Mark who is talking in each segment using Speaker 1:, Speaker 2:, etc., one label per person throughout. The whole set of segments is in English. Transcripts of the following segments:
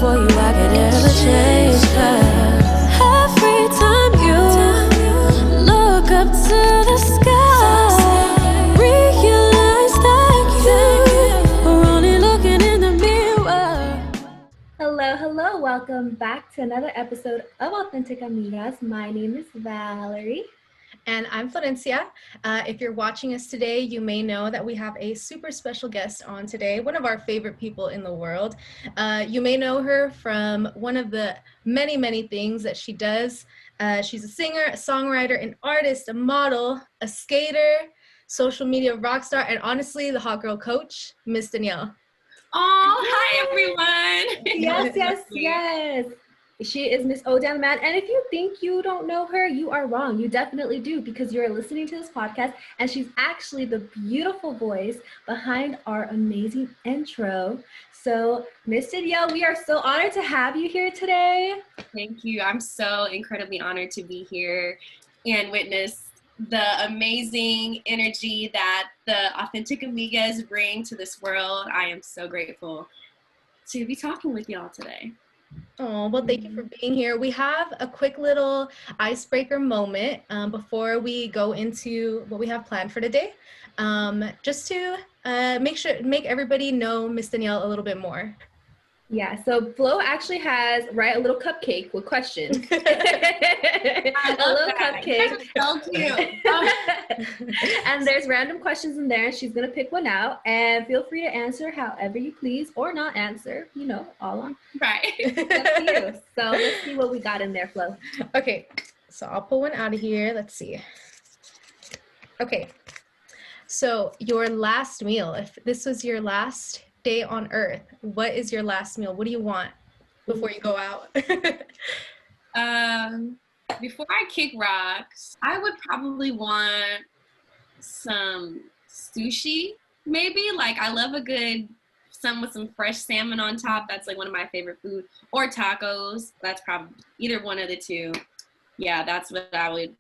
Speaker 1: for you I could ever change. 'Cause every time you look up to the sky, realize that you are only looking in the mirror.
Speaker 2: Hello, welcome back to another episode of Authentic Amigas. My name is Valerie.
Speaker 3: And I'm Florencia. If you're watching us today, you may know that we have a super special guest on today, one of our favorite people in the world. You may know her from one of the many, many things that she does. She's a singer, a songwriter, an artist, a model, a skater, social media rock star, and honestly, the hot girl coach, Miss Danielle.
Speaker 4: Oh, hi everyone.
Speaker 2: Yes. She is Miss O Down the Man. And if you think you don't know her, you are wrong. You definitely do, because you're listening to this podcast and she's actually the beautiful voice behind our amazing intro. So Miss Danielle, we are so honored to have you here today.
Speaker 4: Thank you. I'm so incredibly honored to be here and witness the amazing energy that the Authentic Amigas bring to this world. I am so grateful to be talking with y'all today.
Speaker 3: Oh, well, thank you for being here. We have a quick little icebreaker moment before we go into what we have planned for today, just to make everybody know Miss Danielle a little bit more.
Speaker 2: Yeah, so Flo actually has, a little cupcake with questions. A little cupcake.
Speaker 4: So cute.
Speaker 2: And there's random questions in there. She's going to pick one out. And feel free to answer however you please, or not answer, all on.
Speaker 4: Right.
Speaker 2: That's you. So let's see what we got in there, Flo.
Speaker 3: Okay, so I'll pull one out of here. Let's see. Okay, so your last meal, if this was your last day on earth, what is your last meal? What do you want before you go out?
Speaker 4: Before I kick rocks, I would probably want some sushi, maybe. Like, I love a good some with some fresh salmon on top. That's like one of my favorite food. Or tacos. That's probably either one of the two. Yeah, that's what I would.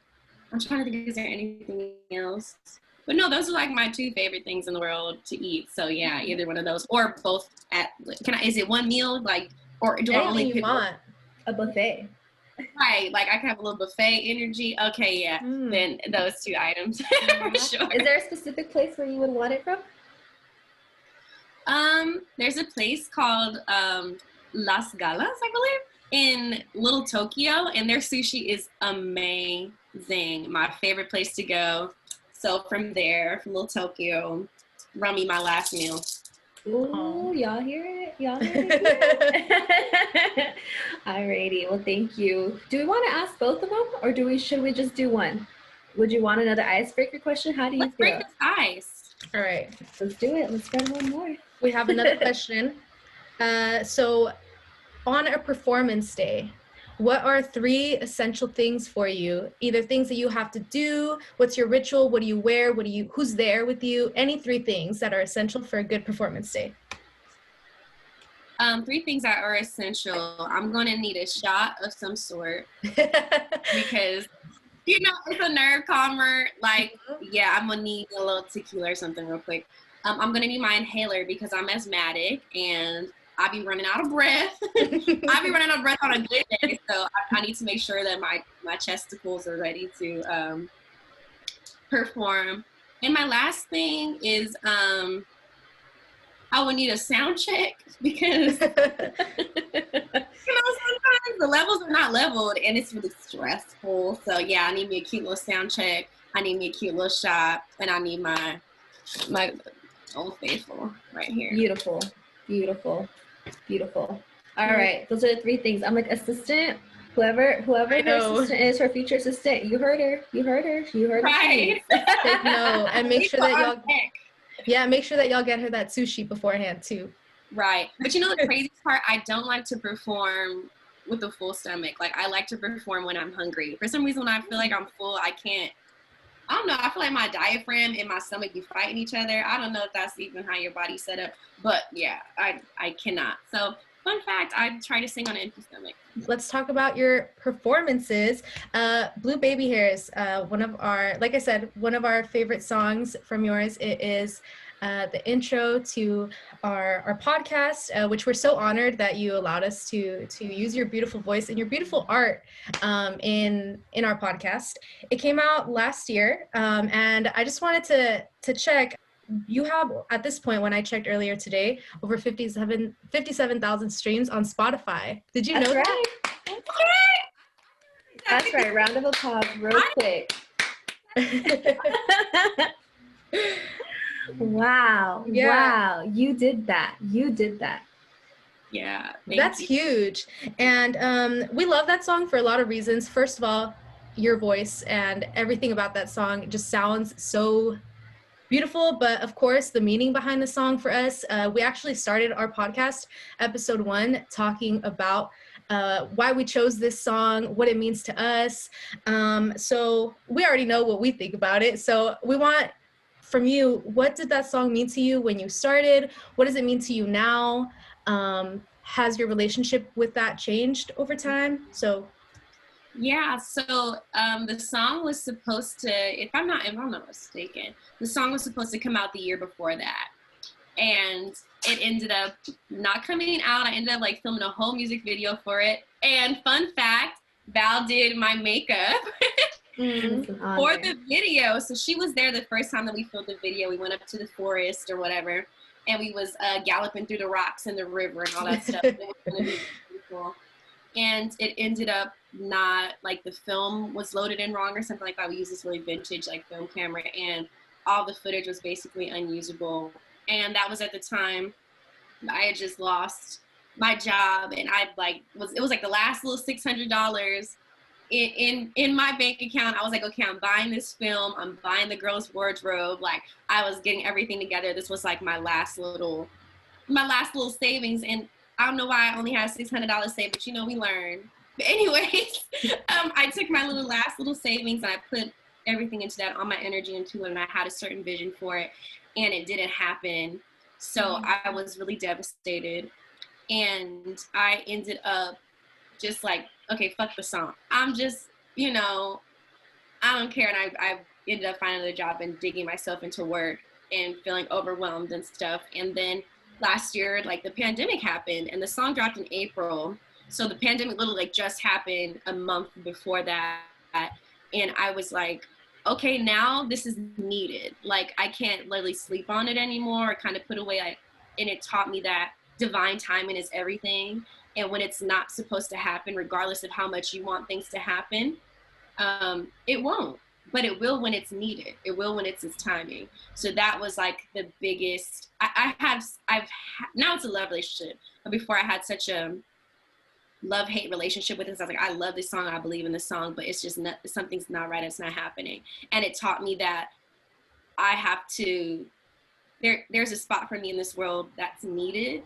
Speaker 4: I'm trying to think, is there anything else? But no, those are like my two favorite things in the world to eat. So yeah, either one of those or both. Is it one meal? Like, or do I only pick
Speaker 3: want?
Speaker 2: A buffet.
Speaker 4: Right, like I can have a little buffet energy. Okay, yeah, then those two items for sure.
Speaker 2: Is there a specific place where you would want it from?
Speaker 4: There's a place called Las Galas, I believe, in Little Tokyo, and their sushi is amazing. My favorite place to go. So from there, from Little Tokyo, run me my last meal.
Speaker 2: Ooh, y'all hear it? Alrighty, well, thank you. Do we want to ask both of them, or should we just do one? Would you want another icebreaker question? How do you feel?
Speaker 4: Let's break this ice.
Speaker 3: All right.
Speaker 2: Let's do it. Let's get one more.
Speaker 3: We have another question. So on a performance day, what are 3 essential things for you? Either things that you have to do, what's your ritual, what do you wear, who's there with you? Any 3 things that are essential for a good performance day.
Speaker 4: 3 things that are essential. I'm going to need a shot of some sort because, it's a nerve calmer. Like, yeah, I'm going to need a little tequila or something real quick. I'm going to need my inhaler because I'm asthmatic and I be running out of breath. I be running out of breath on a good day, so I need to make sure that my chesticles are ready to perform. And my last thing is I would need a sound check because sometimes the levels are not leveled and it's really stressful. So yeah, I need me a cute little sound check. I need me a cute little shot, and I need my Old Faithful right here.
Speaker 2: Beautiful. All right, those are the 3 things. I'm like, assistant, whoever her assistant is, her future assistant. You heard her.
Speaker 4: Right.
Speaker 3: Take note, and make sure that y'all get her that sushi beforehand too.
Speaker 4: Right. But the craziest part, I don't like to perform with a full stomach. Like, I like to perform when I'm hungry. For some reason, when I feel like I'm full, I don't know. I feel like my diaphragm and my stomach be fighting each other. I don't know if that's even how your body's set up. But yeah, I cannot. So fun fact, I try to sing on an empty stomach.
Speaker 3: Let's talk about your performances. Blue Baby Hairs, one of our favorite songs from yours. It is the intro to our podcast, which we're so honored that you allowed us to use your beautiful voice and your beautiful art in our podcast. It came out last year, and I just wanted to check. You have, at this point, when I checked earlier today, over 57,000 streams on Spotify. Did you know that?
Speaker 2: That's right. Round of applause real quick. Wow.
Speaker 3: Yeah.
Speaker 2: Wow. You did that.
Speaker 4: Yeah.
Speaker 3: That's huge. And we love that song for a lot of reasons. First of all, your voice and everything about that song just sounds so beautiful. But of course, the meaning behind the song for us, we actually started our podcast, episode 1, talking about why we chose this song, what it means to us. So we already know what we think about it. So we want from you, what did that song mean to you when you started? What does it mean to you now? Has your relationship with that changed over time? So
Speaker 4: yeah, so the song was supposed to, if I'm not mistaken, the song was supposed to come out the year before that. And it ended up not coming out. I ended up like filming a whole music video for it. And fun fact, Val did my makeup for the video. So she was there the first time that we filmed the video. We went up to the forest or whatever, and we was galloping through the rocks and the river and all that stuff. It was gonna be beautiful. And it ended up not, like the film was loaded in wrong or something like that. We used this really vintage like film camera, and all the footage was basically unusable. And that was at the time I had just lost my job, and it was like the last little $600 in my bank account. I was like, okay, I'm buying this film, I'm buying the girl's wardrobe. Like, I was getting everything together. This was like my last little savings, and I don't know why I only had $600 saved, but we learn. But anyways, I took my last little savings, and I put everything into that, all my energy into it, and I had a certain vision for it, and it didn't happen. So I was really devastated, and I ended up just like, okay, fuck the song. I'm just, I don't care. And I ended up finding another job and digging myself into work and feeling overwhelmed and stuff. And then last year, like, the pandemic happened, and the song dropped in April. So the pandemic literally like just happened a month before that. And I was like, okay, now this is needed. Like, I can't literally sleep on it anymore, or kind of put away. And it taught me that divine timing is everything. And when it's not supposed to happen, regardless of how much you want things to happen, it won't. But it will when it's needed. It will when it's its timing. So that was like the biggest. Now it's a love relationship. But before, I had such a love-hate relationship with it. So I was like, I love this song, I believe in this song, but it's just not, something's not right, it's not happening. And it taught me that I have to, there's a spot for me in this world that's needed,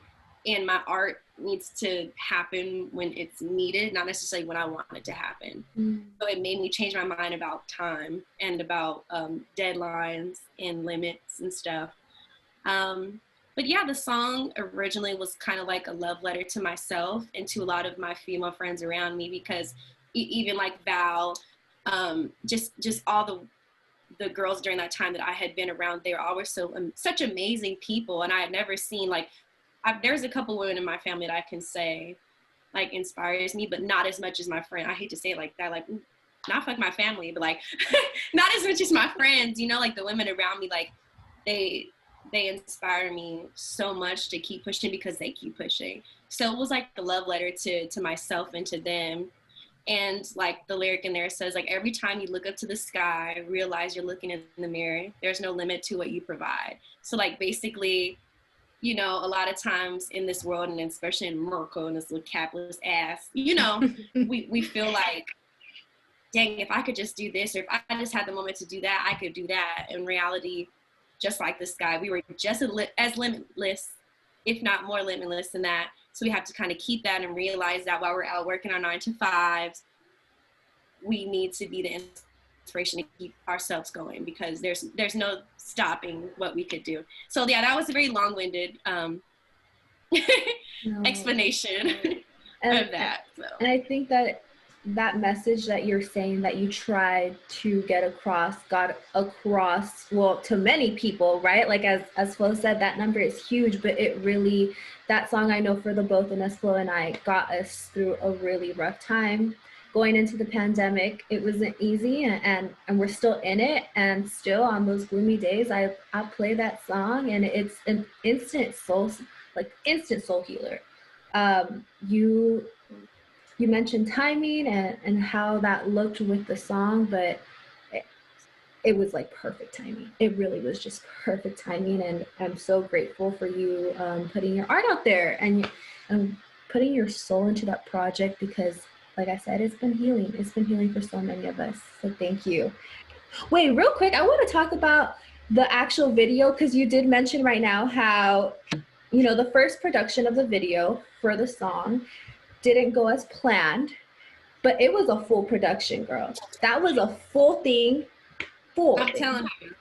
Speaker 4: and my art needs to happen when it's needed, not necessarily when I want it to happen. So it made me change my mind about time and about deadlines and limits and stuff. But yeah, the song originally was kind of like a love letter to myself and to a lot of my female friends around me, because even like Val, just all the girls during that time that I had been around, they were always such amazing people. And I had never seen, like, there's a couple women in my family that I can say like inspires me, but not as much as my friend. I hate to say it like that, like, not fuck my family, but like not as much as my friends, like the women around me, like they inspire me so much to keep pushing because they keep pushing. So it was like the love letter to myself and to them. And like the lyric in there says, like, every time you look up to the sky, realize you're looking in the mirror. There's no limit to what you provide. So like basically, a lot of times in this world, and especially in America and this little capitalist ass, we feel like, dang, if I could just do this, or if I just had the moment to do that, I could do that. In reality, just like the sky, we were just as limitless, if not more limitless than that. So we have to kind of keep that and realize that while we're out working our 9-to-5s, we need to be the inspiration to keep ourselves going, because there's no stopping what we could do. So yeah, that was a very long-winded explanation of that. So.
Speaker 2: And I think that that message that you're saying that you tried to got across, well, to many people, right? Like as Flo said, that number is huge, but it really, that song, I know for the both of us, Flo and I, got us through a really rough time. Going into the pandemic, it wasn't easy, and we're still in it, and still on those gloomy days, I play that song, and it's an instant soul healer. You mentioned timing and how that looked with the song, but it was like perfect timing. It really was just perfect timing, and I'm so grateful for you putting your art out there and putting your soul into that project, because like I said, it's been healing. It's been healing for so many of us. So thank you. Wait, real quick, I want to talk about the actual video, because you did mention right now how, you know, the first production of the video for the song didn't go as planned, but it was a full production, girl. That was a full thing.
Speaker 4: I'm telling you,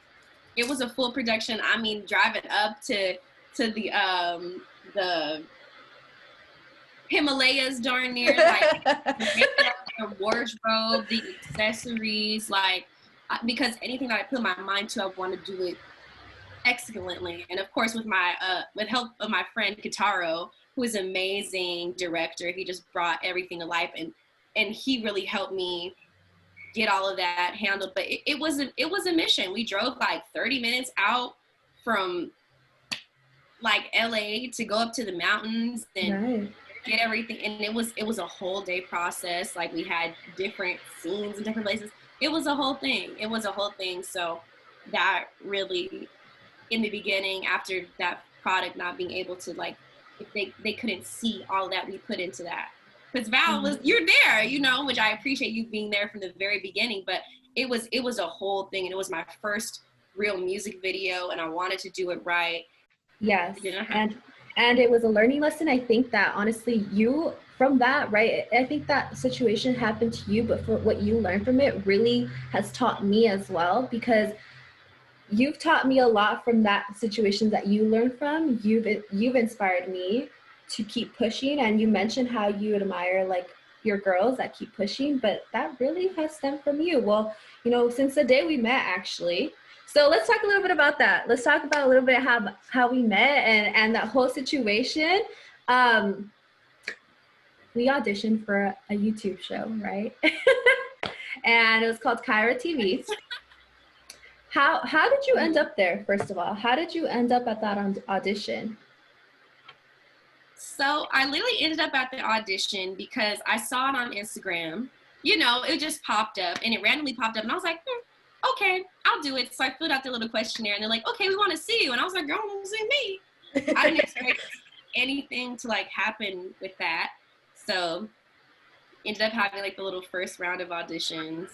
Speaker 4: it was a full production. I mean, driving up to the Himalayas darn near, like the wardrobe, the accessories, like, because anything that I put my mind to, I want to do it excellently. And of course, with my with help of my friend Kitaro, who is an amazing director, he just brought everything to life, and he really helped me get all of that handled. But it was a mission. We drove like 30 minutes out from like LA to go up to the mountains and get everything, and it was a whole day process. Like, we had different scenes in different places. It was a whole thing. So that really, in the beginning, after that product not being able to, like, if they couldn't see all that we put into that, because Val you're there, you know, which I appreciate you being there from the very beginning, but it was a whole thing, and it was my first real music video, and I wanted to do it right.
Speaker 2: Yes, and it was a learning lesson. I think that honestly, you, from that, right, I think that situation happened to you, but for what you learned from it really has taught me as well, because you've taught me a lot from that situation that you learned from. You've inspired me to keep pushing, and you mentioned how you admire like your girls that keep pushing, but that really has stemmed from you. Well, you know, since the day we met, actually. So let's talk a little bit about that. Let's talk about a little bit how we met and that whole situation. We auditioned for a YouTube show, right? And it was called Kyra TV. How did you end up there, first of all? How did you end up at that audition?
Speaker 4: So I literally ended up at the audition because I saw it on Instagram. You know, it just popped up, and it randomly popped up, and I was like, okay, I'll do it. So I filled out the little questionnaire, and they're like, okay, we want to see you. And I was like, girl, I want to see me. I didn't expect anything to like happen with that. So ended up having like the little first round of auditions,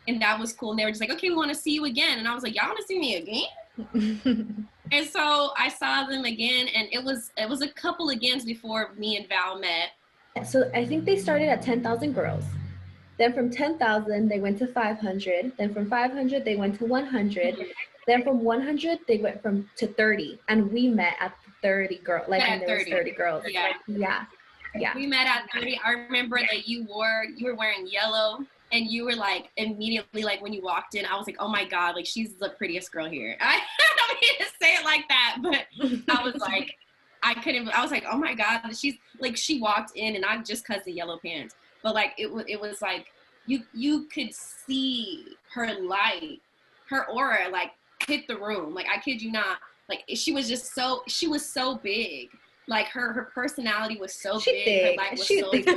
Speaker 4: and that was cool. And they were just like, okay, we want to see you again. And I was like, y'all want to see me again? And so I saw them again, and it was a couple agains before me and Val met.
Speaker 2: So I think they started at 10,000 girls. Then from 10,000, they went to 500. Then from 500, they went to 100. Then from 100, they went to 30. And we met at 30 girls. Like, when there was 30 girls. Yeah. We met at 30. I remember that you were wearing yellow, and you were like, immediately, like when you walked in, I was like, oh my God, like she's the prettiest girl here. I don't mean to say it like that, but I was like, I was like, oh my God, she's like, she walked in, and not just because the yellow pants, but like it was like you could see her light, her aura like hit the room. Like, I kid you not, like she was so big. Like her personality was so big. Her light was so big. Girl.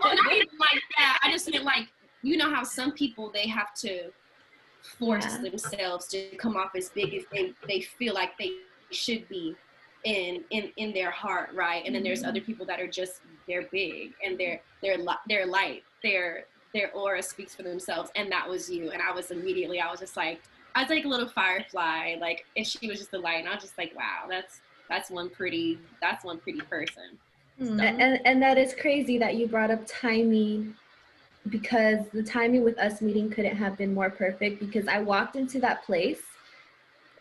Speaker 2: Oh, not even like that. I just meant like, you know how some people, they have to force themselves to come off as big as they feel like they should be in their heart, right? And then there's other people that are just, they're big, and they're light, their aura speaks for themselves, and that was you. And I was just like, I was like a little firefly, like, and she was just the light, and I was just like, wow, that's one pretty person. So. And that is crazy that you brought up timing, because the timing with us meeting couldn't have been more perfect, because I walked into that place,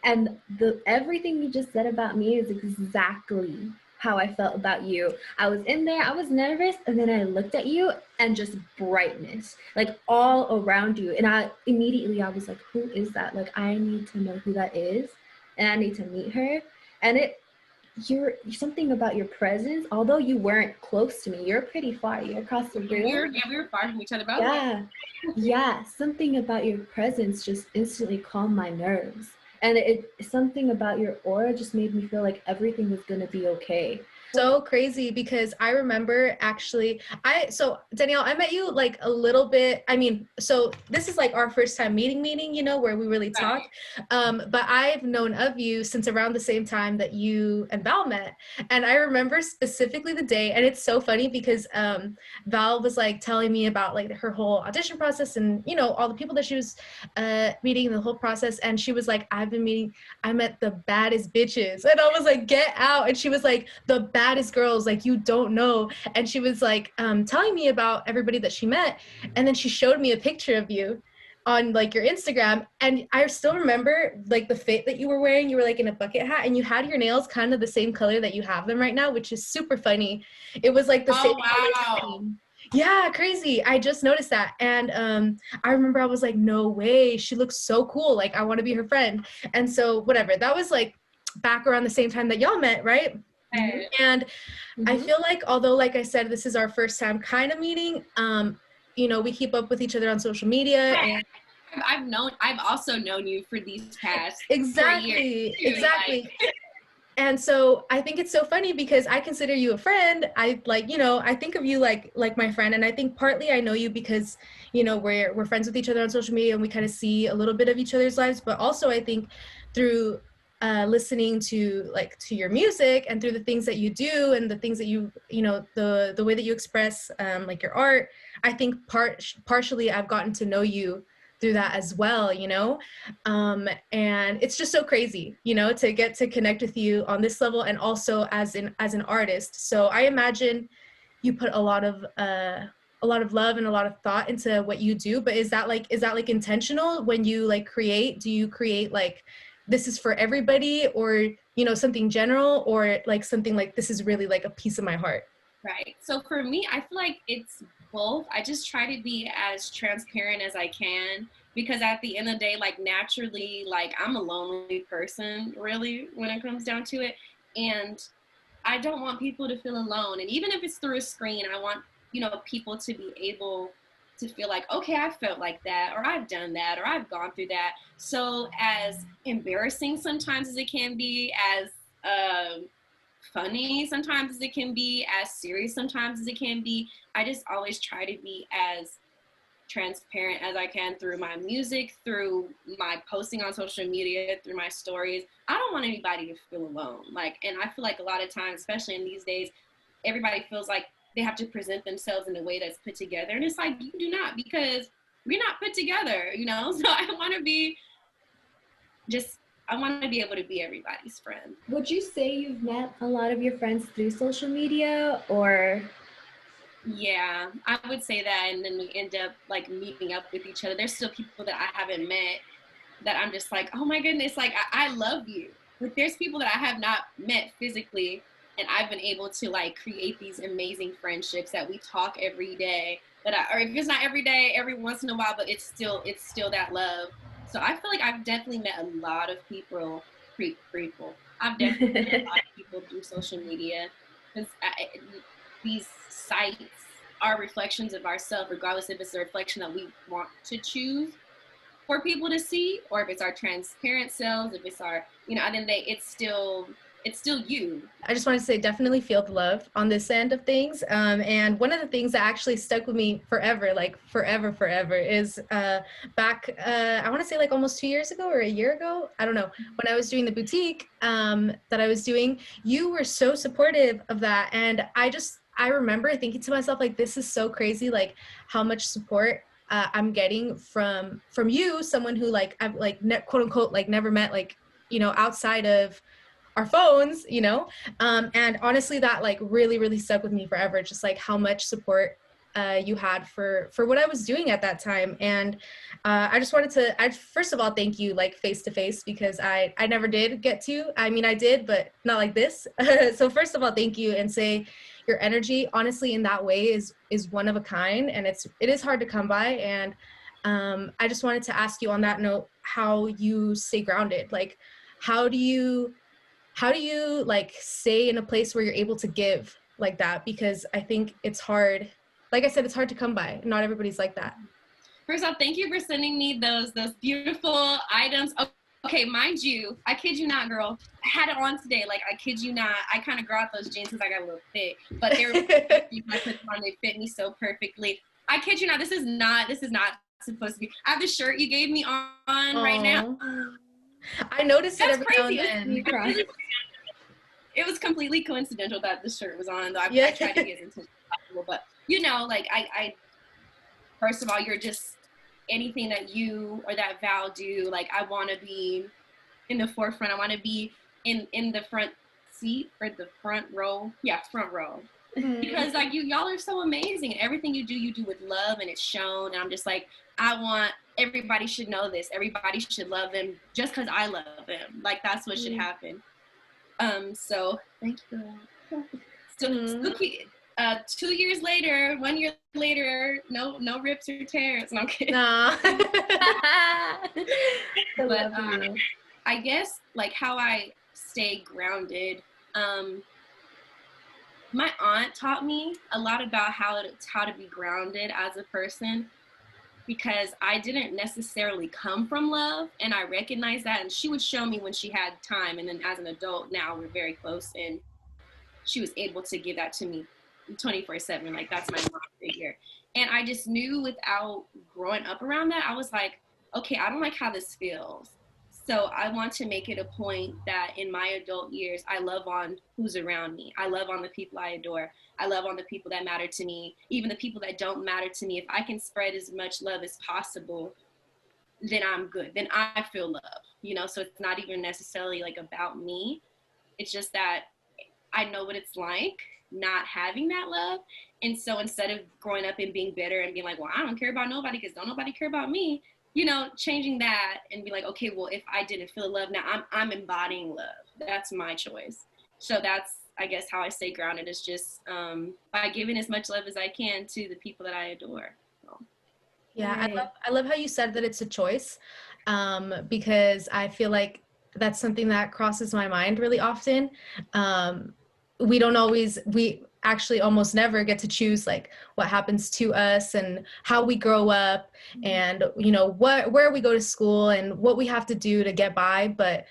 Speaker 2: and everything you just said about me is exactly how I felt about you. I was in there, I was nervous, and then I looked at you and just brightness, like all around you. And I was like, who is that? Like, I need to know who that is, and I need to meet her. And you're something about your presence, although you weren't close to me, you're pretty far, you're across the room.
Speaker 4: We were far from each other. But
Speaker 2: Yeah, something about your presence just instantly calmed my nerves. And something about your aura just made me feel like everything was going to be okay.
Speaker 3: So crazy, because I remember actually, so Danielle, I met you like a little bit, I mean, so this is like our first time meeting, you know, where we really talk. But I've known of you since around the same time that you and Val met. And I remember specifically the day, and it's so funny because Val was like telling me about like her whole audition process and, you know, all the people that she was meeting, the whole process. And she was like, I met the baddest bitches. And I was like, get out. And she was like, the baddest girls, like, you don't know. And she was like telling me about everybody that she met, and then she showed me a picture of you on like your Instagram, and I still remember like the fit that you were wearing. You were like in a bucket hat, and you had your nails kind of the same color that you have them right now, which is super funny. It was like the same color scheme. Yeah, crazy. I just noticed that. And I remember I was like, no way, she looks so cool, like I want to be her friend. And so whatever, that was like back around the same time that y'all met, right? And I feel like, although, like I said, this is our first time kind of meeting, you know, we keep up with each other on social media. And
Speaker 4: I've also known you for these past
Speaker 3: exactly.
Speaker 4: Like.
Speaker 3: And so I think it's so funny because I consider you a friend. I like, you know, I think of you like my friend. And I think partly I know you because, you know, we're friends with each other on social media and we kind of see a little bit of each other's lives. But also I think through listening to your music and through the things that you do and the things that you know, the way that you express like your art, I think partially I've gotten to know you through that as well, you know. And it's just so crazy, you know, to get to connect with you on this level and also as an artist. So I imagine you put a lot of love and a lot of thought into what you do. But is that like intentional when you like create? Do you create like this is for everybody, or, you know, something general, or like something like this is really like a piece of my heart?
Speaker 4: Right. So for me, I feel like it's both. I just try to be as transparent as I can, because at the end of the day, like naturally, like I'm a lonely person really when it comes down to it. And I don't want people to feel alone. And even if it's through a screen, I want, you know, people to be able to feel like, okay, I felt like that, or I've done that, or I've gone through that. So as embarrassing sometimes as it can be, as funny sometimes as it can be, as serious sometimes as it can be, I just always try to be as transparent as I can through my music, through my posting on social media, through my stories. I don't want anybody to feel alone. Like, and I feel like a lot of times, especially in these days, everybody feels like they have to present themselves in a way that's put together. And it's like, you do not, because we're not put together, you know? So I want to be able to be everybody's friend.
Speaker 2: Would you say you've met a lot of your friends through social media, or?
Speaker 4: Yeah, I would say that. And then we end up like meeting up with each other. There's still people that I haven't met that I'm just like, oh my goodness, like I love you. Like there's people that I have not met physically, and I've been able to like create these amazing friendships that we talk every day. Or if it's not every day, every once in a while, but it's still that love. So I feel like I've definitely met a lot of people. I've definitely met a lot of people through social media, because these sites are reflections of ourselves, regardless if it's a reflection that we want to choose for people to see, or if it's our transparent selves, if it's our, you know, at the end of the day, it's still you.
Speaker 3: I just wanted to say, definitely feel the love on this end of things. And one of the things that actually stuck with me forever, like forever, is back, I want to say like almost 2 years ago or a year ago, I don't know, when I was doing the boutique that I was doing, you were so supportive of that. And I remember thinking to myself, like, this is so crazy, like how much support I'm getting from you, someone who like, I've like quote unquote, like never met, like, you know, outside of our phones, you know, and honestly that like really stuck with me forever, just like how much support you had for what I was doing at that time. And I just wanted to, first of all, thank you like face to face, because I never did get to. I mean, I did, but not like this. So first of all, thank you, and say your energy, honestly, in that way is one of a kind, and it is hard to come by. And I just wanted to ask you on that note, how you stay grounded. Like, how do you like stay in a place where you're able to give like that? Because I think it's hard. Like I said, it's hard to come by. Not everybody's like that.
Speaker 4: First off, thank you for sending me those beautiful items. Okay, mind you, I kid you not, girl. I had it on today. Like, I kid you not. I kind of grew out those jeans because I got a little thick, but they were I put them on. They fit me so perfectly. I kid you not. This is not supposed to be. I have the shirt you gave me on right now.
Speaker 3: I noticed it every
Speaker 4: crazy.
Speaker 3: now and then.
Speaker 4: It was completely coincidental that the shirt was on, though. I tried to get into possible, but you know, like I first of all, you're just anything that you or that Val do. Like, I want to be in the forefront. I want to be in the front seat, or the front row. Yeah, front row. Mm-hmm. Because like y'all are so amazing. Everything you do with love, and it's shown. And I'm just like, I want everybody should know this. Everybody should love him just because I love him. Like, that's what should happen. So thank you. Still 2 years later, 1 year later, no rips or tears. No, I'm kidding.
Speaker 3: Nah.
Speaker 4: But I guess like how I stay grounded. My aunt taught me a lot about how to be grounded as a person, because I didn't necessarily come from love, and I recognized that. And she would show me when she had time, and then as an adult now we're very close, and she was able to give that to me 24/7. Like, that's my mom figure. And I just knew, without growing up around that, I was like, okay, I don't like how this feels. So I want to make it a point that in my adult years, I love on who's around me. I love on the people I adore. I love on the people that matter to me, even the people that don't matter to me. If I can spread as much love as possible, then I'm good. Then I feel love, you know? So it's not even necessarily like about me. It's just that I know what it's like not having that love. And so instead of growing up and being bitter and being like, well, I don't care about nobody because don't nobody care about me, you know, changing that and be like, okay, well, if I didn't feel love, now I'm embodying love. That's my choice. So that's, I guess, how I stay grounded, is just by giving as much love as I can to the people that I adore. So.
Speaker 3: Yeah, I love how you said that it's a choice, because I feel like that's something that crosses my mind really often. We actually almost never get to choose like what happens to us and how we grow up, and you know where we go to school and what we have to do to get by, but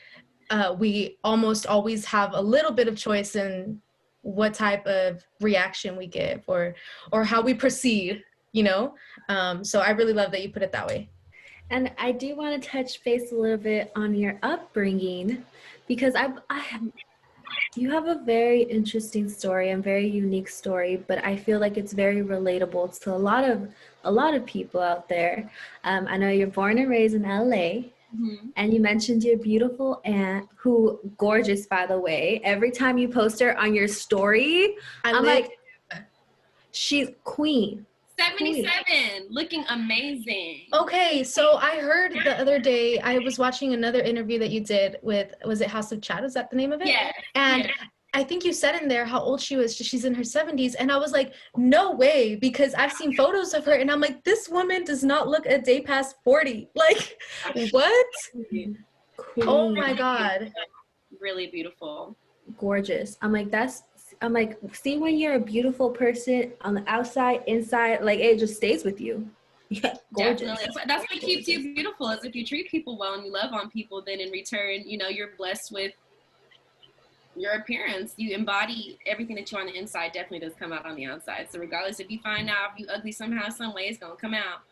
Speaker 3: we almost always have a little bit of choice in what type of reaction we give or how we proceed, you know. So I really love that you put it that way.
Speaker 2: And I do want to touch base a little bit on your upbringing, because you have a very interesting story and very unique story, but I feel like it's very relatable to a lot of people out there. I know you're born and raised in LA, and you mentioned your beautiful aunt, who gorgeous, by the way. Every time you post her on your story, I'm like, she's queen.
Speaker 4: 77, looking amazing.
Speaker 3: Okay, so I heard the other day, I was watching another interview that you did with, was it House of Chat? Is that the name of it?
Speaker 4: Yeah.
Speaker 3: And yeah. I think you said in there how old she was. She's in her 70s. And I was like, no way, because I've seen photos of her and I'm like, this woman does not look a day past 40. Like, what?
Speaker 2: Queen.
Speaker 3: Oh my God.
Speaker 4: Really beautiful.
Speaker 2: Gorgeous. I'm like, see, when you're a beautiful person on the outside, inside, like, it just stays with you. Yeah, gorgeous.
Speaker 4: Definitely. That's what keeps you beautiful, is if you treat people well and you love on people, then in return, you know, you're blessed with your appearance. You embody everything that you on the inside, definitely does come out on the outside. So regardless if you find out if you ugly somehow, some way, it's gonna come out.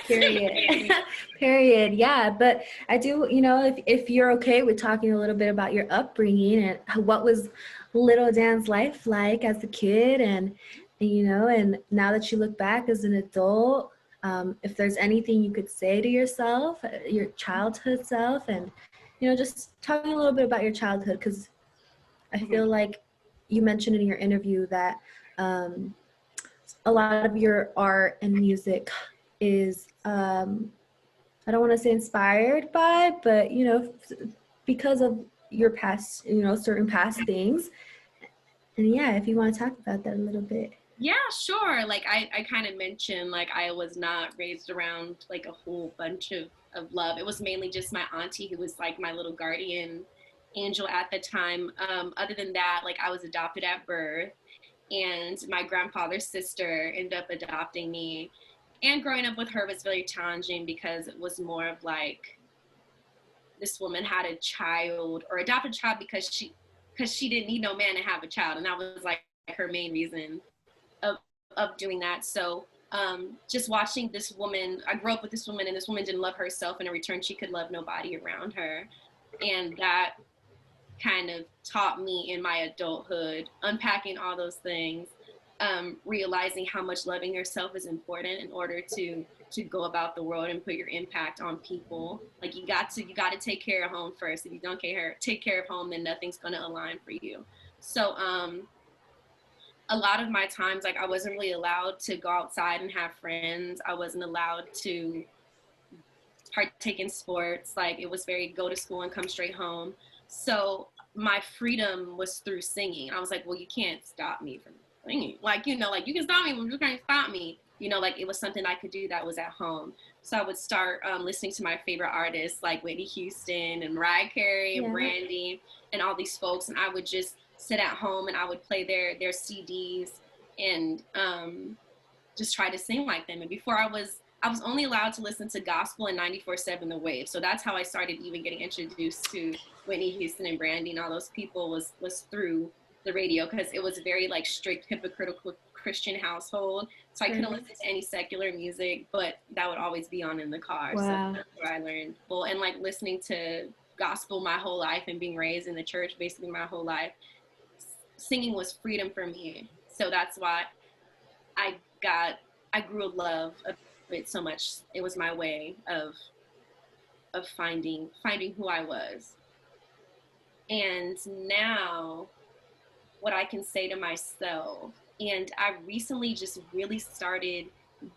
Speaker 2: Period. Period. Yeah, but I do, you know, if you're okay with talking a little bit about your upbringing and what was little Dan's life like as a kid, and you know, and now that you look back as an adult, if there's anything you could say to yourself, your childhood self, and you know, just talking a little bit about your childhood, because I feel like you mentioned in your interview that a lot of your art and music is, I don't want to say inspired by, but, you know, because of your past, you know, certain past things. And yeah, if you want to talk about that a little bit.
Speaker 4: Yeah, sure. Like I kind of mentioned, like I was not raised around like a whole bunch of love. It was mainly just my auntie who was like my little guardian angel at the time. Other than that, like I was adopted at birth, and my grandfather's sister ended up adopting me. And growing up with her was very challenging because it was more of like this woman had a child or adopted a child because she didn't need no man to have a child, and that was like her main reason of doing that. So just watching this woman, I grew up with this woman, and this woman didn't love herself, and in return she could love nobody around her. And that kind of taught me in my adulthood, unpacking all those things, realizing how much loving yourself is important in order to go about the world and put your impact on people. Like you got to take care of home first. If you don't take care of home, then nothing's going to align for you. So a lot of my times, like I wasn't really allowed to go outside and have friends. I wasn't allowed to partake in sports. Like it was very go to school and come straight home. So my freedom was through singing. I was like, well, you can't stop me from singing. Like, you know, like you can stop me, but you can't stop me. You know, like it was something I could do that was at home. So I would start listening to my favorite artists like Whitney Houston and Mariah Carey and Brandy and all these folks. And I would just sit at home and I would play their CDs and just try to sing like them. And before I was only allowed to listen to gospel and 94.7 The Wave. So that's how I started even getting introduced to Whitney Houston and Brandy and all those people was through the radio, because it was a very like strict, hypocritical Christian household. So I couldn't listen to any secular music, but that would always be on in the car.
Speaker 2: Wow.
Speaker 4: So that's where I learned. Well, and like listening to gospel my whole life and being raised in the church basically my whole life, singing was freedom for me. So that's why I grew a love of it so much. It was my way of finding who I was. And now what I can say to myself, and I recently just really started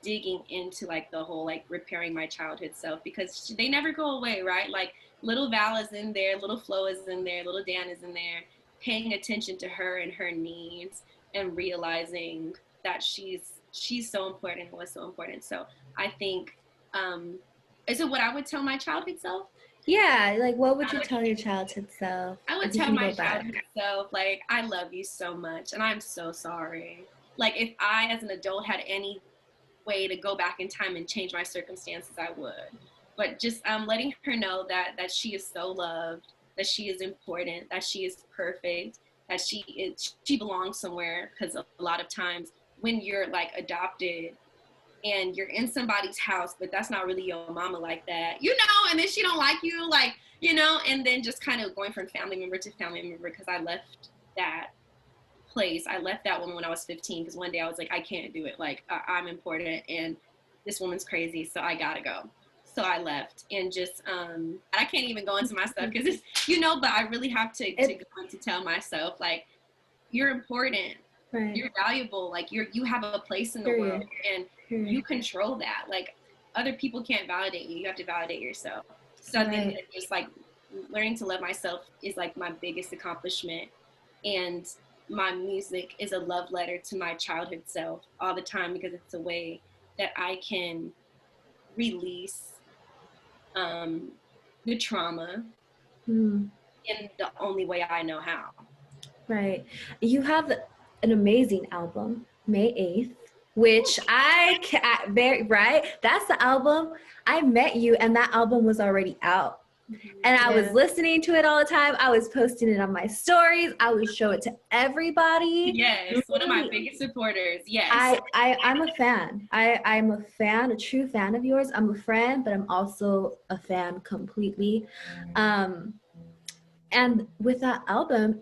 Speaker 4: digging into like the whole like repairing my childhood self, because they never go away, right? Like little Val is in there, little Flo is in there, little Dan is in there, paying attention to her and her needs and realizing that she's so important and was so important. So I think, is it what I would tell my childhood self?
Speaker 2: Yeah, like what would you tell your childhood self?
Speaker 4: I would tell my childhood self, like, I love you so much and I'm so sorry. Like if I as an adult had any way to go back in time and change my circumstances, I would. But just letting her know that she is so loved, that she is important, that she is perfect, that she belongs somewhere. Because a lot of times when you're like adopted and you're in somebody's house, but that's not really your mama like that, you know, and then she don't like you, like, you know, and then just kind of going from family member to family member, because I left that place. I left that woman when I was 15, because one day I was like, I can't do it. Like, I'm important and this woman's crazy, so I gotta go. So I left, and just, I can't even go into my stuff because it's, you know, but I really have to go on to tell myself, like, you're important, right. You're valuable, like you have a place in the world, and you control that. Like other people can't validate you. You have to validate yourself. So I think that just like learning to love myself is like my biggest accomplishment. And my music is a love letter to my childhood self all the time, because it's a way that I can release the trauma in the only way I know how.
Speaker 2: Right. You have an amazing album, May 8th, which that's the album. I met you and that album was already out. And I was listening to it all the time. I was posting it on my stories. I would show it to everybody.
Speaker 4: Yes, one of my biggest supporters. Yes.
Speaker 2: I'm a fan. I'm a fan, a true fan of yours. I'm a friend, but I'm also a fan completely. And with that album,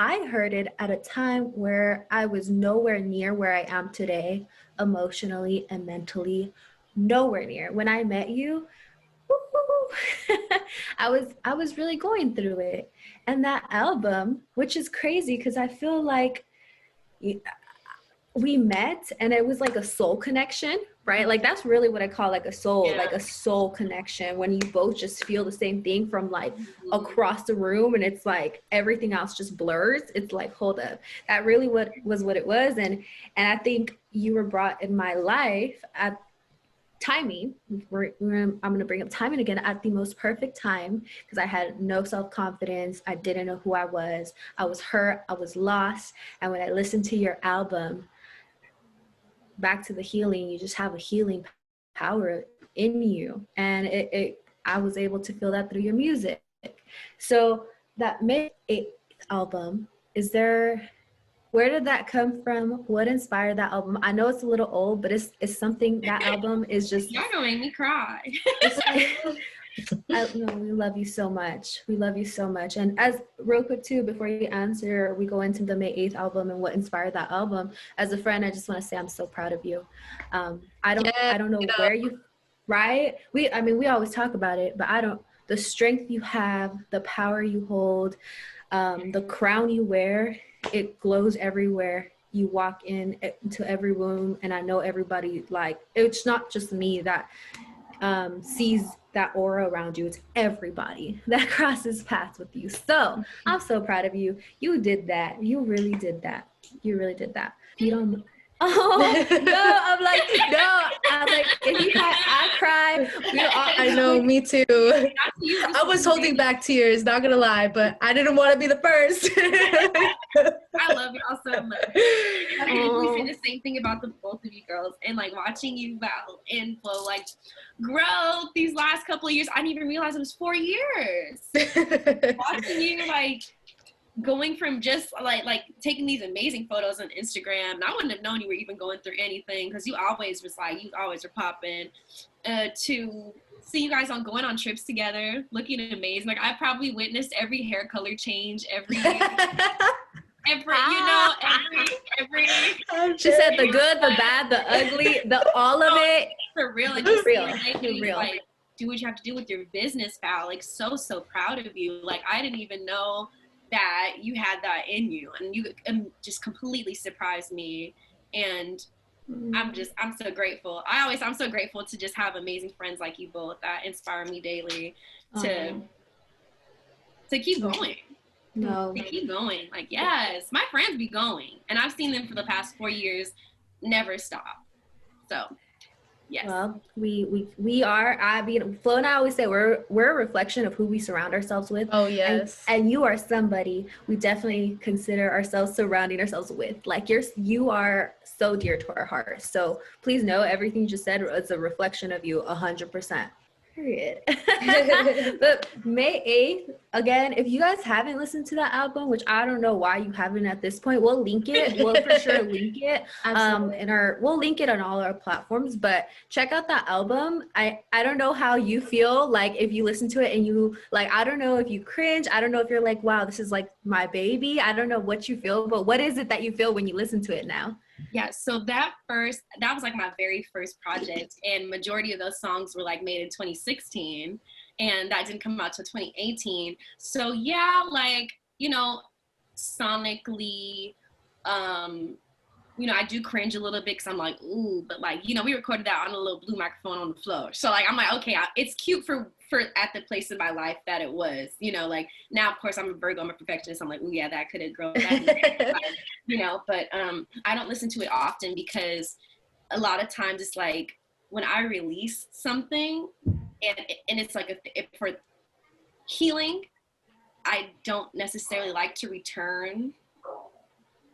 Speaker 2: I heard it at a time where I was nowhere near where I am today, emotionally and mentally, nowhere near. When I met you, I was really going through it. And that album, which is crazy because I feel like we met and it was like a soul connection, right? Like that's really what I call like a soul, like a soul connection, when you both just feel the same thing from like across the room, and it's like everything else just blurs. It's like, hold up, that really was what it was. And I think you were brought in my life at timing. I'm going to bring up timing again, at the most perfect time, because I had no self-confidence. I didn't know who I was hurt, I was lost. And when I listened to your album, Back to the Healing, you just have a healing power in you, and I was able to feel that through your music. So that May 8th album, where did that come from? What inspired that album? I know it's a little old, but it's something, that album is just...
Speaker 4: Y'all gonna make me cry.
Speaker 2: We love you so much. We love you so much. And as real quick too, before you answer, we go into the May 8th album and what inspired that album. As a friend, I just want to say I'm so proud of you. I don't know where you, right? We always talk about it, but the strength you have, the power you hold, the crown you wear, it glows everywhere you walk into every room. And I know everybody, like, it's not just me that sees that aura around you. It's everybody that crosses paths with you. So I'm so proud of you. You did that. You really did that. You really did that. You don't... Oh no! I'm like, if you cry, I cry.
Speaker 3: I know, me too. I was holding back tears, not gonna lie, but I didn't want to be the first.
Speaker 4: I love y'all so much. I think we say the same thing about the both of you girls, and like watching you, Val and Flo, like grow these last couple of years. I didn't even realize it was 4 years. Watching you like going from just like taking these amazing photos on Instagram, and I wouldn't have known you were even going through anything, because you always were popping, to see you guys going on trips together, looking amazing. Like I probably witnessed every hair color change, every she
Speaker 2: said the good, the bad, the ugly, all of it.
Speaker 4: For real, and just
Speaker 2: real.
Speaker 4: Like do what you have to do with your business, Val. Like so proud of you. Like I didn't even know that you had that in you, and you just completely surprised me. And I'm so grateful. I'm so grateful to just have amazing friends like you both that inspire me daily to keep going.
Speaker 2: No.
Speaker 4: To keep going. Like, yes, my friends be going, and I've seen them for the past 4 years never stop. So yes.
Speaker 2: Well, we are. Flo and I always say we're a reflection of who we surround ourselves with.
Speaker 3: Oh yes.
Speaker 2: And you are somebody we definitely consider ourselves surrounding ourselves with. Like you are so dear to our heart. So please know everything you just said is a reflection of you 100%. Period. But May 8th, again, if you guys haven't listened to that album, which I don't know why you haven't at this point, we'll link it. We'll for sure link it. We'll link it on all our platforms, but check out that album. I don't know how you feel like if you listen to it and you like, I don't know if you cringe. I don't know if you're like, wow, this is like my baby. I don't know what you feel, but what is it that you feel when you listen to it now?
Speaker 4: Yeah, so that was like my very first project, and majority of those songs were like made in 2016, and that didn't come out till 2018. So yeah, like, sonically, I do cringe a little bit because I'm like, ooh, but like, we recorded that on a little blue microphone on the floor. So like, I'm like, okay, it's cute for at the place in my life that it was, like now, of course, I'm a Virgo, I'm a perfectionist. I'm like, ooh, yeah, that could have grown, but I don't listen to it often because a lot of times it's like when I release something and it's like for healing, I don't necessarily like to return,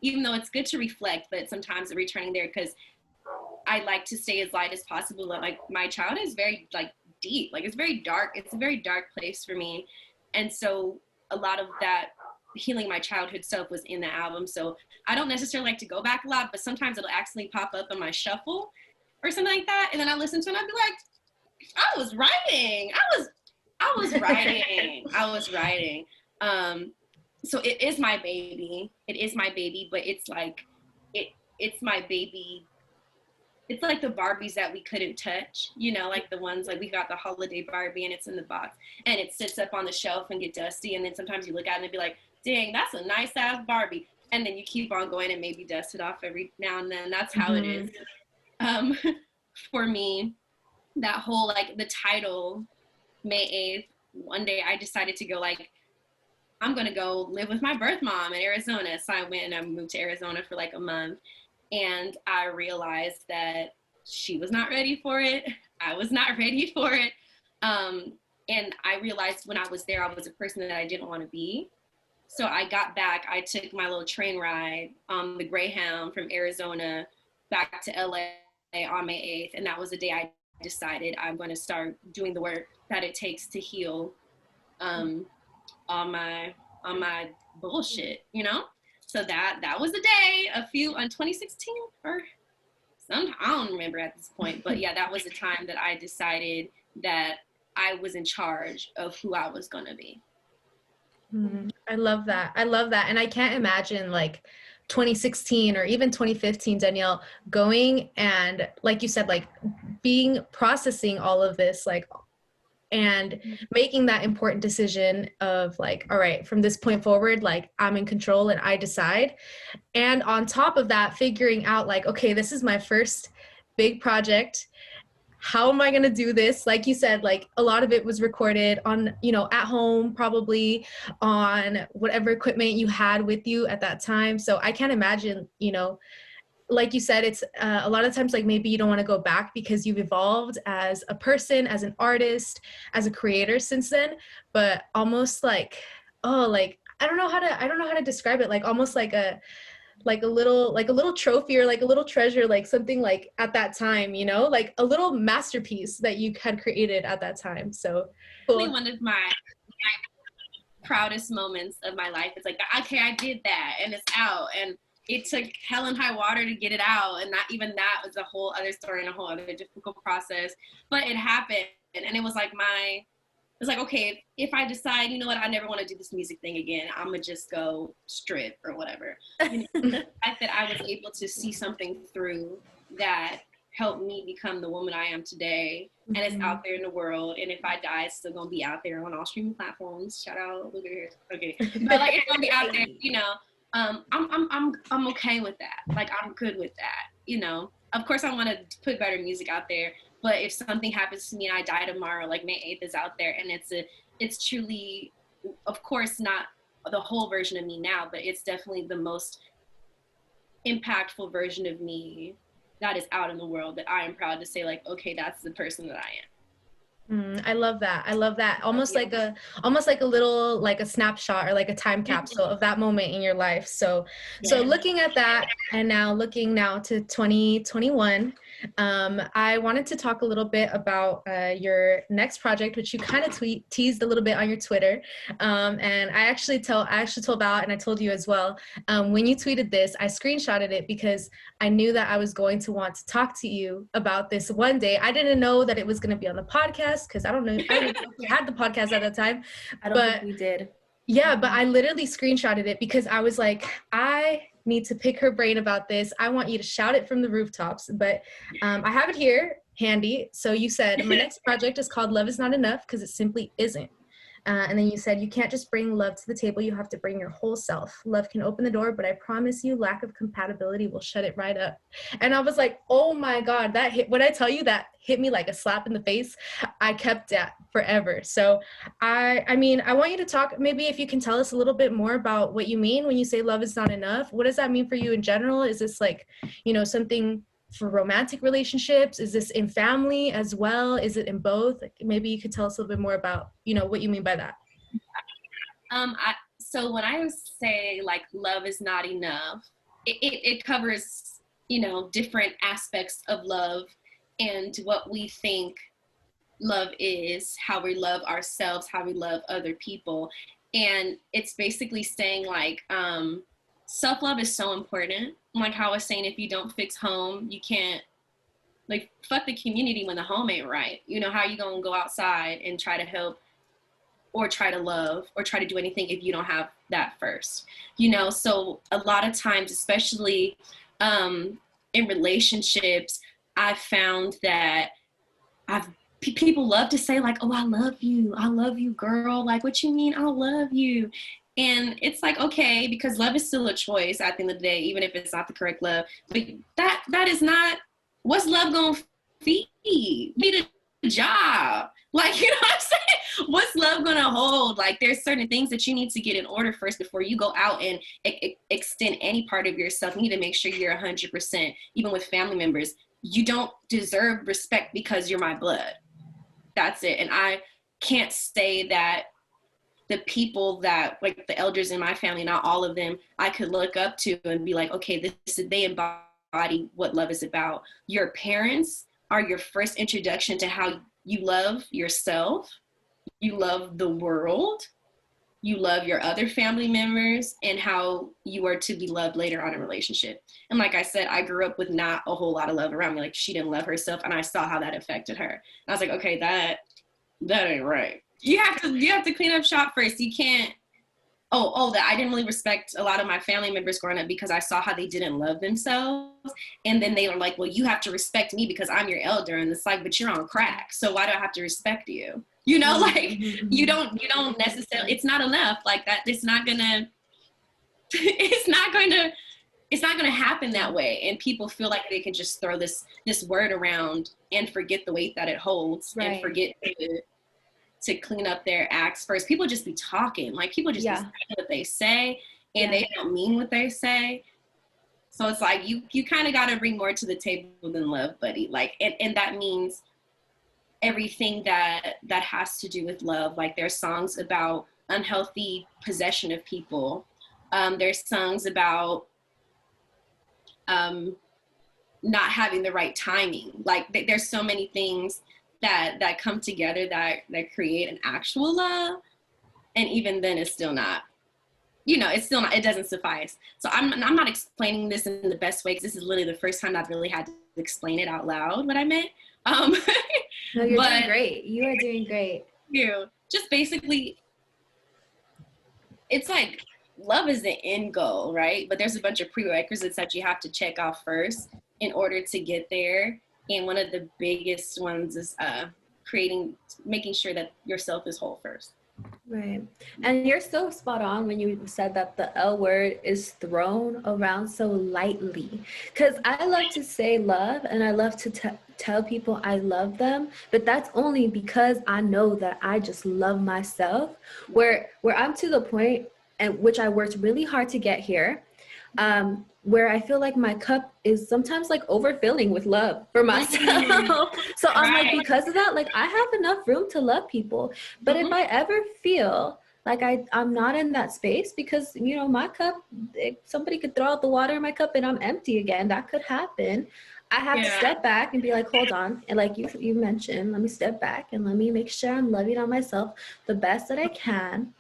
Speaker 4: even though it's good to reflect, but sometimes the returning there, because I like to stay as light as possible. Like my childhood is very like deep, like it's very dark. It's a very dark place for me. And so a lot of that healing my childhood self was in the album. So I don't necessarily like to go back a lot, but sometimes it'll accidentally pop up on my shuffle or something like that. And then I listen to it and I'll be like, I was writing. So it is my baby. It is my baby, but it's like, it's my baby. It's like the Barbies that we couldn't touch, like the ones, like we got the holiday Barbie and it's in the box and it sits up on the shelf and get dusty. And then sometimes you look at it and be like, dang, that's a nice ass Barbie. and then you keep on going and maybe dust it off every now and then. That's how it is. For me, that whole, like, the title, May 8th, one day I decided to go, like, I'm going to go live with my birth mom in Arizona. So I went and I moved to Arizona for like a month, and I realized that she was not ready for it. I was not ready for it. And I realized when I was there, I was a person that I didn't want to be. So I got back, I took my little train ride on the Greyhound from Arizona back to LA on May 8th. And that was the day I decided I'm going to start doing the work that it takes to heal on my bullshit, you know? So that was the day, on 2016 or some, I don't remember at this point, but yeah, that was the time that I decided that I was in charge of who I was going to be.
Speaker 3: I love that. And I can't imagine like 2016 or even 2015, Danielle, going and, like you said, like processing all of this, like, and making that important decision of like, all right, from this point forward, like I'm in control and I decide. And on top of that, figuring out like, okay, this is my first big project. How am I going to do this? Like you said, like a lot of it was recorded on, at home, probably on whatever equipment you had with you at that time. So I can't imagine, like you said, it's a lot of times like maybe you don't want to go back because you've evolved as a person, as an artist, as a creator since then, but almost like, I don't know how to describe it. Like almost like a little trophy or like a little treasure, like something like at that time, like a little masterpiece that you had created at that time. So cool.
Speaker 4: One of my proudest moments of my life is like, okay, I did that and it's out, and it took hell and high water to get it out, and that was a whole other story and a whole other difficult process, but it happened. And it was like okay, if I decide, you know what, I never want to do this music thing again, I'm gonna just go strip or whatever. The fact that I was able to see something through that helped me become the woman I am today, and it's out there in the world, and if I die, it's still gonna be out there on all streaming platforms. Shout out, look at here. Okay, but like it's gonna be out there, I'm okay with that. Like I'm good with that, Of course, I want to put better music out there, but if something happens to me and I die tomorrow, like May 8th is out there, and it's truly, of course, not the whole version of me now, but it's definitely the most impactful version of me that is out in the world, that I am proud to say, like, okay, that's the person that I am.
Speaker 3: I love that. Almost like a little, like a snapshot or like a time capsule of that moment in your life. So looking at that, and looking to 2021, I wanted to talk a little bit about your next project, which you kind of teased a little bit on your Twitter. And I actually told Val, and I told you as well, when you tweeted this, I screenshotted it because I knew that I was going to want to talk to you about this one day. I didn't know that it was going to be on the podcast, because I don't know if we had the podcast at that time.
Speaker 2: I don't think we did.
Speaker 3: Yeah, but I literally screenshotted it because I was like, I need to pick her brain about this. I want you to shout it from the rooftops. But I have it here handy. So you said, my next project is called Love Is Not Enough, because it simply isn't. And then you said, you can't just bring love to the table. You have to bring your whole self. Love can open the door, but I promise you, lack of compatibility will shut it right up. And I was like, oh my God, that hit, when I tell you that hit me like a slap in the face, I kept that forever. So I want you to talk, maybe if you can tell us a little bit more about what you mean when you say love is not enough. What does that mean for you in general? Is this like, something for romantic relationships? Is this in family as well? Is it in both? Like, maybe you could tell us a little bit more about, what you mean by that.
Speaker 4: So when I say like love is not enough, it covers, different aspects of love and what we think love is, how we love ourselves, how we love other people. And it's basically saying like, self-love is so important. Like how I was saying, if you don't fix home, you can't, like, fuck the community when the home ain't right. How you gonna go outside and try to help or try to love or try to do anything if you don't have that first, So a lot of times, especially in relationships, I've found that people love to say like, oh, I love you, girl. Like, what you mean I love you? And it's like, okay, because love is still a choice at the end of the day, even if it's not the correct love. But that is not, what's love gonna feed? Need a job. Like, you know what I'm saying? What's love gonna hold? Like, there's certain things that you need to get in order first before you go out and extend any part of yourself. You need to make sure you're 100%, even with family members. You don't deserve respect because you're my blood. That's it. And I can't say that the people that, like the elders in my family, not all of them, I could look up to and be like, okay, they embody what love is about. Your parents are your first introduction to how you love yourself, you love the world, you love your other family members, and how you are to be loved later on in a relationship. And like I said, I grew up with not a whole lot of love around me. Like, she didn't love herself, and I saw how that affected her. And I was like, okay, that ain't right. You have to clean up shop first. You can't, that I didn't really respect a lot of my family members growing up because I saw how they didn't love themselves. And then they were like, well, you have to respect me because I'm your elder. And it's like, but you're on crack. So why do I have to respect you? You know, like, you don't necessarily, it's not enough like that. It's not going to happen that way. And people feel like they can just throw this word around and forget the weight that it holds, right, and forget to clean up their acts first. People just be talking. Like, people just be saying what they say, and they don't mean what they say. So it's like, you kind of got to bring more to the table than love, buddy. Like, and that means everything that has to do with love. Like, there's songs about unhealthy possession of people. There's songs about not having the right timing. Like, there's so many things that come together that create an actual love. And even then, it's still not, it doesn't suffice. So I'm not explaining this in the best way, because this is literally the first time I've really had to explain it out loud, what I meant.
Speaker 2: No, you're doing great. You are doing great.
Speaker 4: You just basically, it's like, love is the end goal, right? But there's a bunch of prerequisites that you have to check off first in order to get there. And one of the biggest ones is making sure that yourself is whole first.
Speaker 2: Right. And you're so spot on when you said that the L word is thrown around so lightly. Because I love to say love, and I love to tell people I love them, but that's only because I know that I just love myself, where I'm to the point, and which I worked really hard to get here, where I feel like my cup is sometimes like overfilling with love for myself. So I'm like, because of that, like, I have enough room to love people. But if I ever feel like I'm not in that space, because, my cup, somebody could throw out the water in my cup and I'm empty again. That could happen. I have to step back and be like, hold on. And like you mentioned, let me step back and let me make sure I'm loving on myself the best that I can.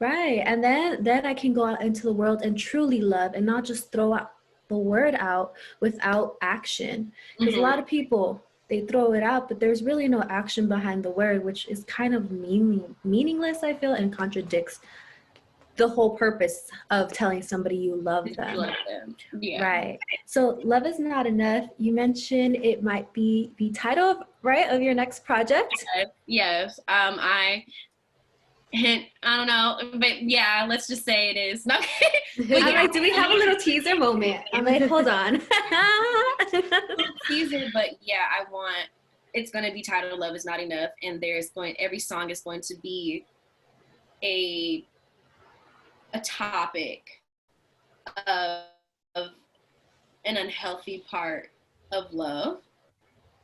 Speaker 2: Right. And then I can go out into the world and truly love, and not just throw out the word out without action. Because a lot of people, they throw it out, but there's really no action behind the word, which is kind of meaningless, I feel, and contradicts the whole purpose of telling somebody you love them.
Speaker 4: Yeah.
Speaker 2: Right. So love is not enough. You mentioned it might be the title, right, of your next project.
Speaker 4: Yes. I don't know, but yeah, let's just say it is. No.
Speaker 2: I'm like, do we have a little teaser moment? I'm like, hold on.
Speaker 4: Teaser, but yeah, it's going to be titled Love Is Not Enough, and every song is going to be a topic of an unhealthy part of love.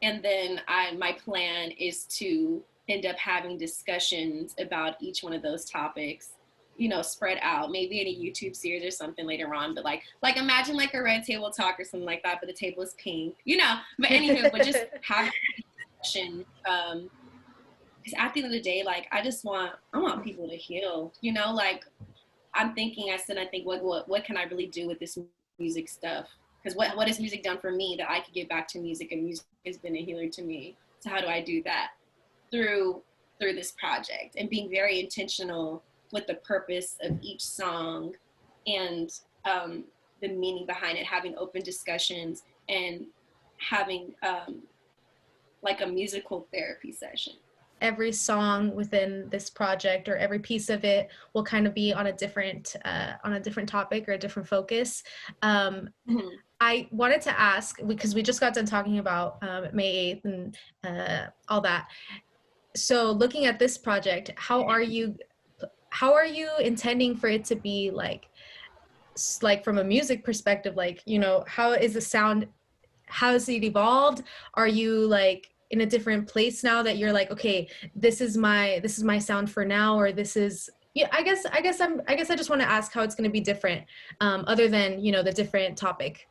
Speaker 4: And then my plan is to end up having discussions about each one of those topics, spread out, maybe in a YouTube series or something later on. But like imagine like a red table talk or something like that, but the table is pink, But anywho, but just having a discussion, because at the end of the day, like, I want people to heal, like, I think what can I really do with this music stuff? Because what has music done for me that I could give back to music, and music has been a healer to me. So how do I do that? Through this project, and being very intentional with the purpose of each song and the meaning behind it, having open discussions and having like a musical therapy session.
Speaker 3: every song within this project or every piece of it will kind of be on a different topic or a different focus. I wanted to ask, because we just got done talking about May 8th and all that. So looking at this project, how are you intending for it to be like from a music perspective, like, you know, how is the sound, how has it evolved? Are you like in a different place now that you're like, okay, this is my sound for now, or this is, yeah, I guess I just want to ask how it's going to be different, other than, you know, the different topic.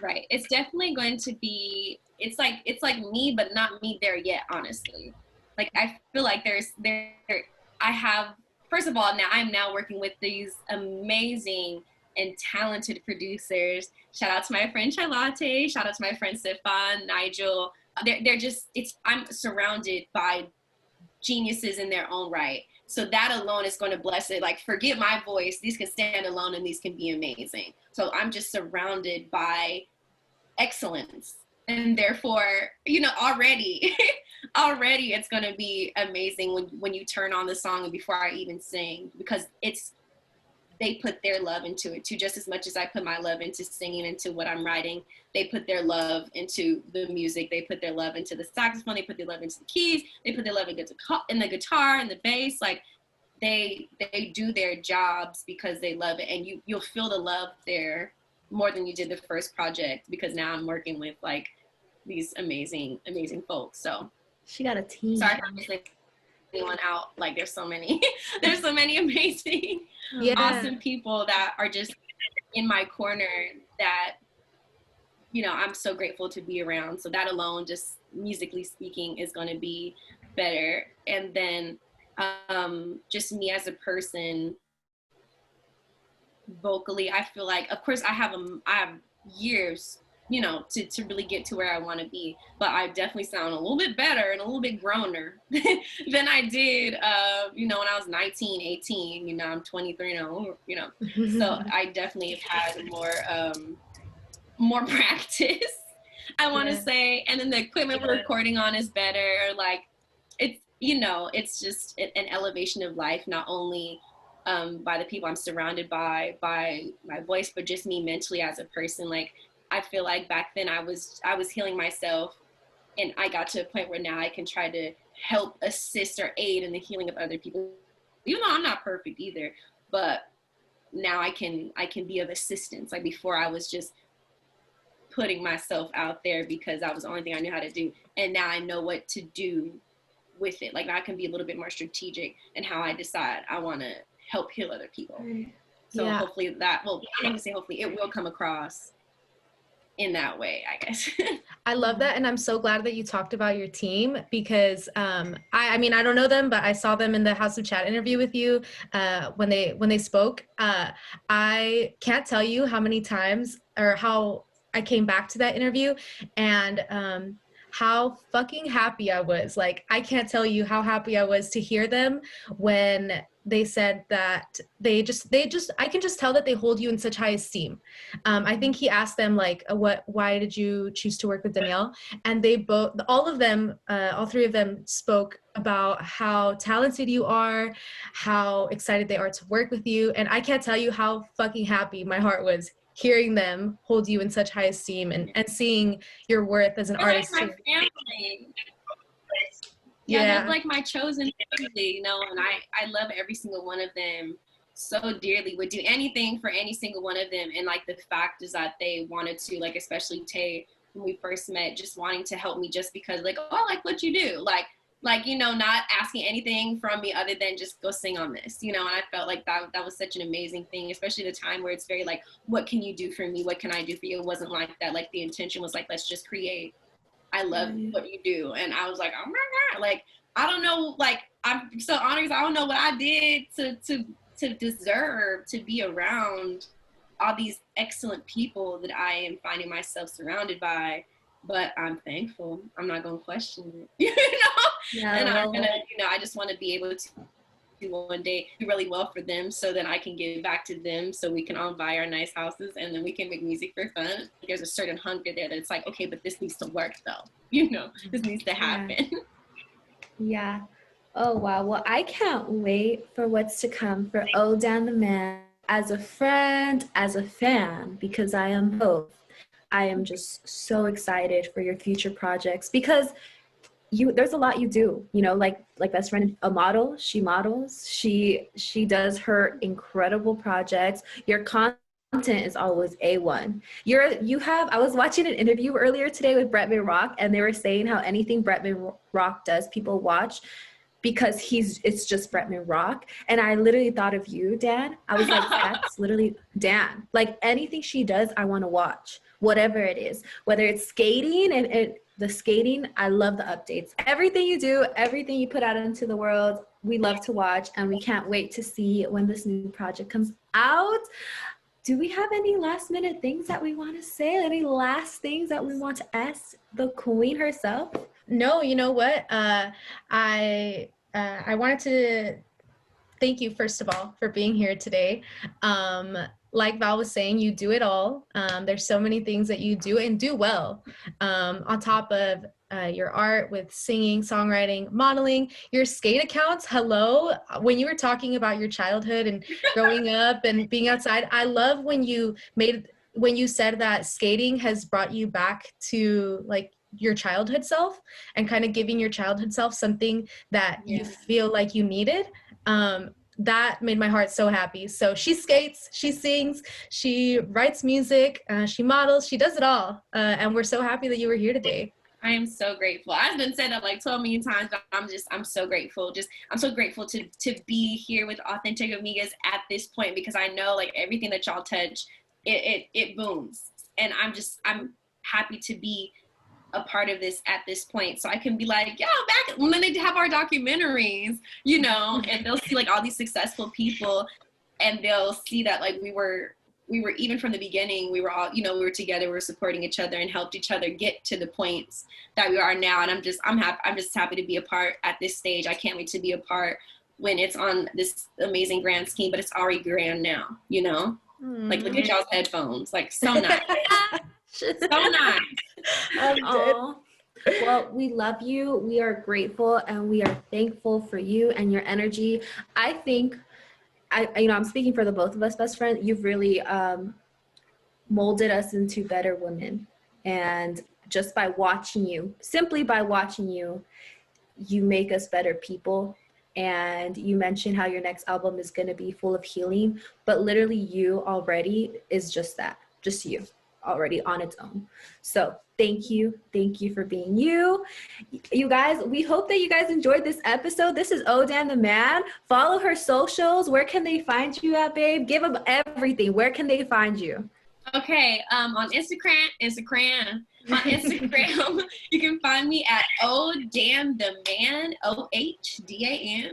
Speaker 4: Right. It's definitely going to be, it's like me, but not me there yet, honestly. Like, I feel like I have, first of all, I'm now working with these amazing and talented producers. Shout out to my friend Charlotte, shout out to my friend Stefan, Nigel. They're just, I'm surrounded by geniuses in their own right. So that alone is going to bless it. Like, forget my voice. These can stand alone and these can be amazing. So I'm just surrounded by excellence. And therefore, you know, already it's going to be amazing when you turn on the song and before I even sing, because they put their love into it too, just as much as I put my love into singing, into what I'm writing. They put their love into the music. They put their love into the saxophone. They put their love into the keys. They put their love in the guitar and the bass. Like, they do their jobs because they love it. And you'll feel the love there more than you did the first project, because now I'm working with like these amazing folks. So
Speaker 2: she got a team.
Speaker 4: Sorry if I'm missing anyone out. Like, there's so many amazing, awesome people that are just in my corner that, you know, I'm so grateful to be around. So that alone, just musically speaking, is going to be better. And then just me as a person, vocally, I feel like, of course, I have years, you know, to really get to where I want to be, but I definitely sound a little bit better and a little bit growner than I did, you know, when I was 19, 18, you know, I'm 23 now, you know, so I definitely have had more practice, I want to say, and then the equipment we're recording on is better. Like, it's, you know, it's just an elevation of life, not only by the people I'm surrounded by my voice, but just me mentally as a person. Like, I feel like back then I was healing myself, and I got to a point where now I can try to help assist or aid in the healing of other people, even though I'm not perfect either, but now I can be of assistance. Like, before I was just putting myself out there because that was the only thing I knew how to do, and now I know what to do with it. Like, I can be a little bit more strategic in how I decide I want to help heal other people. So hopefully that, well, I'm going to say hopefully it will come across in that way, I guess.
Speaker 3: I love that. And I'm so glad that you talked about your team, because I mean, I don't know them, but I saw them in the House of Chat interview with you when they spoke. I can't tell you how many times or how I came back to that interview and how fucking happy I was. Like, I can't tell you how happy I was to hear them when they said that I can just tell that they hold you in such high esteem. I think he asked them like, why did you choose to work with Danielle? And they both, all three of them spoke about how talented you are, how excited they are to work with you. And I can't tell you how fucking happy my heart was hearing them hold you in such high esteem and seeing your worth as an artist.
Speaker 4: Like my family. Yeah, they're like my chosen family, you know, and I love every single one of them so dearly, would do anything for any single one of them. And like, the fact is that they wanted to, like, especially Tay, when we first met, just wanting to help me just because, like, oh, I like what you do. Like, you know, not asking anything from me other than just go sing on this, you know. And I felt like that was such an amazing thing, especially the time where it's very like, what can you do for me? What can I do for you? It wasn't like that. Like, the intention was like, let's just create. I love what you do. And I was like, oh my God, like, I don't know, like, I'm so honored because I don't know what I did to deserve to be around all these excellent people that I am finding myself surrounded by. But I'm thankful. I'm not going to question it, you know? Yeah, and I'm going to, you know, I just want to be able to one day do really well for them, so then I can give back to them, so we can all buy our nice houses and then we can make music for fun. There's a certain hunger there that it's like, okay, but this needs to work though, you know, this needs to happen.
Speaker 2: Yeah. Oh, wow. Well, I can't wait for what's to come for Oh Dan the Man as a friend, as a fan, because I am both. I am just so excited for your future projects because there's a lot you do, like best friend, a model, she models, she does her incredible projects. Your content is always A1. I was watching an interview earlier today with Bretman Rock, and they were saying how anything Bretman Rock does, people watch because it's just Bretman Rock. And I literally thought of you, Dan. I was like, that's literally Dan. Like anything she does, I want to watch, whatever it is, whether it's skating and the skating, I love the updates. Everything you do, everything you put out into the world, we love to watch, and we can't wait to see when this new project comes out. Do we have any last minute things that we want to say? Any last things that we want to ask the queen herself?
Speaker 3: No, you know what? I wanted to thank you, first of all, for being here today. Like Val was saying, you do it all. There's so many things that you do and do well. On top of your art with singing, songwriting, modeling, your skate accounts. Hello. When you were talking about your childhood and growing up and being outside, I love when you said that skating has brought you back to like your childhood self and kind of giving your childhood self something that you feel like you needed. That made my heart so happy. So she skates, she sings, she writes music, she models, she does it all. And we're so happy that you were here today.
Speaker 4: I am so grateful. I've been said that like 12 million times, but I'm so grateful. I'm so grateful to be here with Authentic Amigas at this point, because I know like everything that y'all touch, it booms. And I'm happy to be a part of this at this point, so I can be like, yo, back when they have our documentaries, and they'll see like all these successful people, and they'll see that like we were even from the beginning, we were all, we were together, we were supporting each other and helped each other get to the points that we are now. And I'm just happy to be a part at this stage. I can't wait to be a part when it's on this amazing grand scheme, but it's already grand now, like look at y'all's headphones, like so nice. So nice.
Speaker 2: Well, we love you. We are grateful and we are thankful for you and your energy. I think, I'm speaking for the both of us, best friend. You've really molded us into better women. And just by watching you, simply by watching you, you make us better people. And you mentioned how your next album is going to be full of healing, but literally you already is just that, just you. Already on its own. So thank you for being you guys. We hope that you guys enjoyed this episode. This is Oh Dan the Man. Follow her socials. Where can they find you at, babe? Give them everything. Where can they find you?
Speaker 4: Okay, on Instagram you can find me at Oh Dan the Man, OHDANTHEMAN.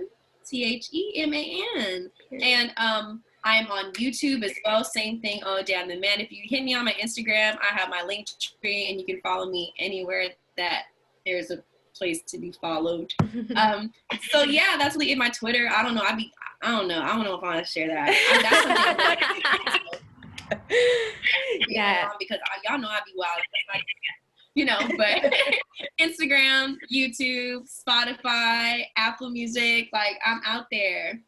Speaker 4: And I'm on YouTube as well, same thing, Oh Dan the Man. If you hit me on my Instagram, I have my link tree, and you can follow me anywhere that there's a place to be followed. So yeah, that's really in my Twitter. I don't know if I want to share that. Yeah, because y'all know I be wild, but Instagram, YouTube, Spotify, Apple Music, like I'm out there.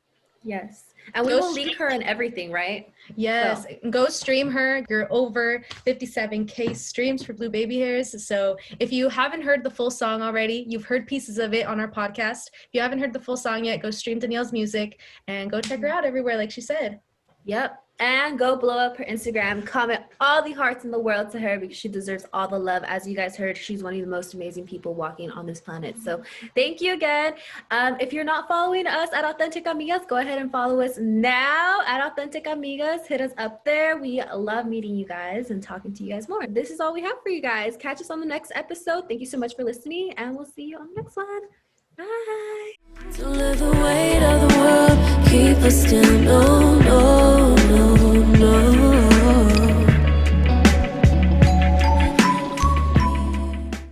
Speaker 2: Yes. And we will link her and everything, right?
Speaker 3: Yes. So. Go stream her. You're over 57K streams for Blue Baby Hairs. So if you haven't heard the full song already, you've heard pieces of it on our podcast. If you haven't heard the full song yet, go stream Danielle's music and go check her out everywhere, like she said.
Speaker 2: Yep. And go blow up her Instagram. Comment all the hearts in the world to her because she deserves all the love. As you guys heard, she's one of the most amazing people walking on this planet. So thank you again. If you're not following us at Authentic Amigas, go ahead and follow us now at Authentic Amigas. Hit us up there. We love meeting you guys and talking to you guys more. This is all we have for you guys. Catch us on the next episode. Thank you so much for listening, and we'll see you on the next one. Bye.
Speaker 1: To live the weight of the world, keep us still, no.